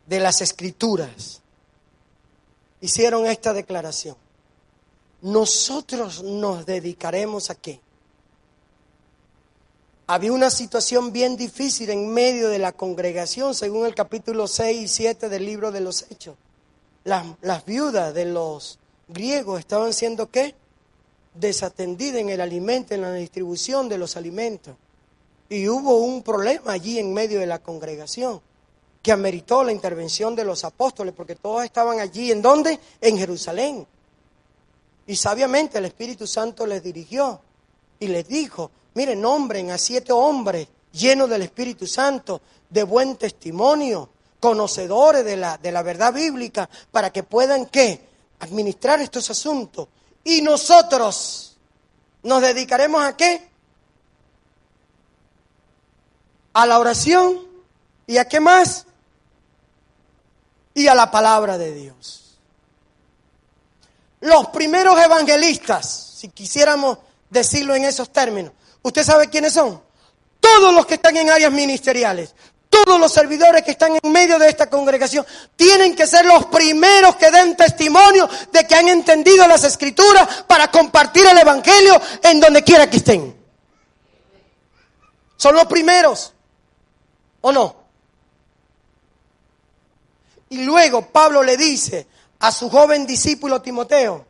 A: de las Escrituras hicieron esta declaración. Nosotros nos dedicaremos a qué. Había una situación bien difícil en medio de la congregación, según el capítulo 6 y 7 del libro de los Hechos. Las viudas de los griegos estaban siendo ¿qué? Desatendidas en el alimento, en la distribución de los alimentos. Y hubo un problema allí en medio de la congregación que ameritó la intervención de los apóstoles, porque todos estaban allí. ¿En dónde? En Jerusalén. Y sabiamente el Espíritu Santo les dirigió y les dijo: miren, nombren a 7 hombres llenos del Espíritu Santo, de buen testimonio, conocedores de la verdad bíblica, para que puedan, ¿qué? Administrar estos asuntos. Y nosotros nos dedicaremos ¿a qué? A la oración. ¿Y a qué más? Y a la palabra de Dios. Los primeros evangelistas, si quisiéramos decirlo en esos términos, ¿usted sabe quiénes son? Todos los que están en áreas ministeriales, todos los servidores que están en medio de esta congregación, tienen que ser los primeros que den testimonio de que han entendido las Escrituras para compartir el Evangelio en donde quiera que estén. Son los primeros, ¿o no? Y luego Pablo le dice a su joven discípulo Timoteo,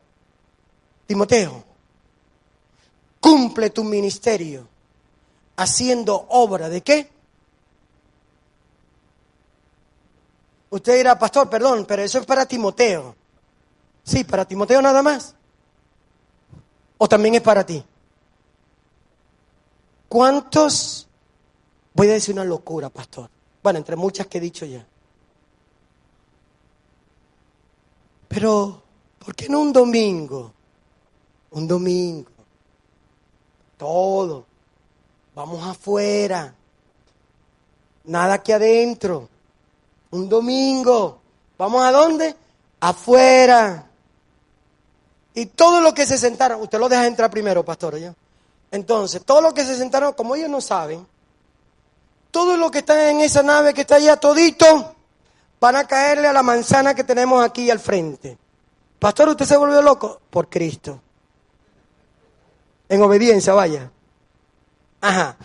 A: cumple tu ministerio haciendo obra ¿de qué? Usted dirá, pastor, perdón, pero eso es para Timoteo. Sí, para Timoteo nada más. ¿O también es para ti? ¿Cuántos? Voy a decir una locura, pastor. Bueno, entre muchas que he dicho ya. Pero, ¿por qué no un domingo? Un domingo. Todo. Vamos afuera. Nada aquí adentro. Un domingo. ¿Vamos a dónde? Afuera. Y todos los que se sentaron, usted lo deja entrar primero, pastor, ¿ya? Entonces, todos los que se sentaron, como ellos no saben, todos los que están en esa nave que está allá todito, van a caerle a la manzana que tenemos aquí al frente. Pastor, ¿usted se volvió loco? Por Cristo. En obediencia, vaya. Ajá.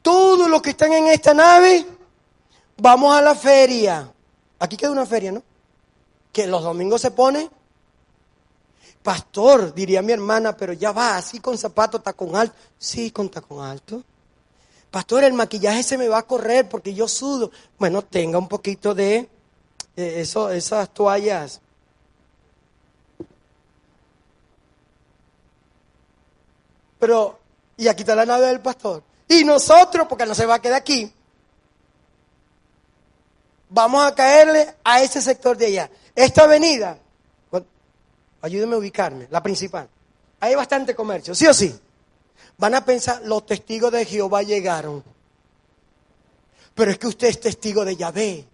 A: Todos los que están en esta nave, vamos a la feria. Aquí queda una feria, ¿no? Que los domingos se pone. Pastor, diría mi hermana, pero ya va así con zapatos, tacón alto. Sí, con tacón alto. Pastor, el maquillaje se me va a correr porque yo sudo. Bueno, tenga un poquito de esas toallas. Pero, y aquí está la nave del pastor. Y nosotros, porque no se va a quedar aquí. vamos a caerle a ese sector de allá. Esta avenida, ayúdenme a ubicarme, la principal. Hay bastante comercio, ¿sí o sí? Van a pensar, los testigos de Jehová llegaron. Pero es que usted es testigo de Yahvé.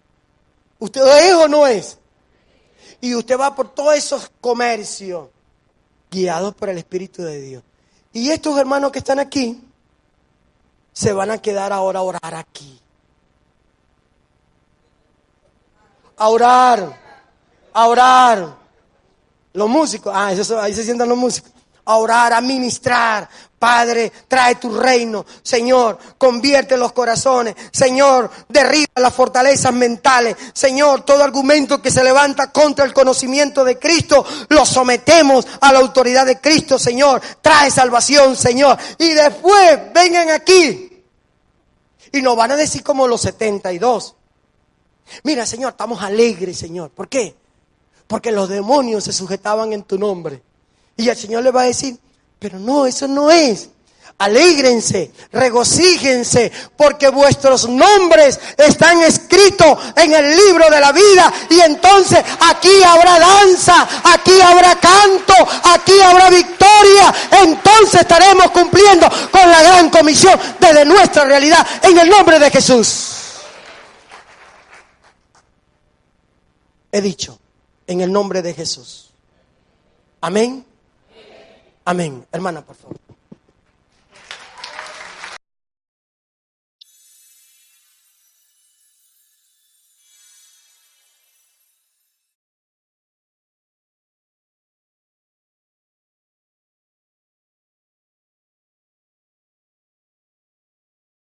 A: ¿Usted es o no es? Y usted va por todos esos comercios, guiados por el Espíritu de Dios. Y estos hermanos que están aquí, se van a quedar ahora a orar aquí. A orar. Los músicos, ahí se sientan los músicos. A orar, a ministrar. Padre, trae tu reino. Señor, convierte los corazones. Señor, derriba las fortalezas mentales. Señor, todo argumento que se levanta contra el conocimiento de Cristo, lo sometemos a la autoridad de Cristo, Señor. Trae salvación, Señor. Y después vengan aquí. Y nos van a decir como los 72. Mira, Señor, estamos alegres, Señor. ¿Por qué? Porque los demonios se sujetaban en tu nombre. Y el Señor le va a decir, pero no, eso no es. Alégrense, regocíjense, porque vuestros nombres están escritos en el libro de la vida. Y entonces aquí habrá danza, aquí habrá canto, aquí habrá victoria. Entonces estaremos cumpliendo con la gran comisión desde nuestra realidad, en el nombre de Jesús. He dicho, en el nombre de Jesús. Amén. Amén. Hermana, por favor.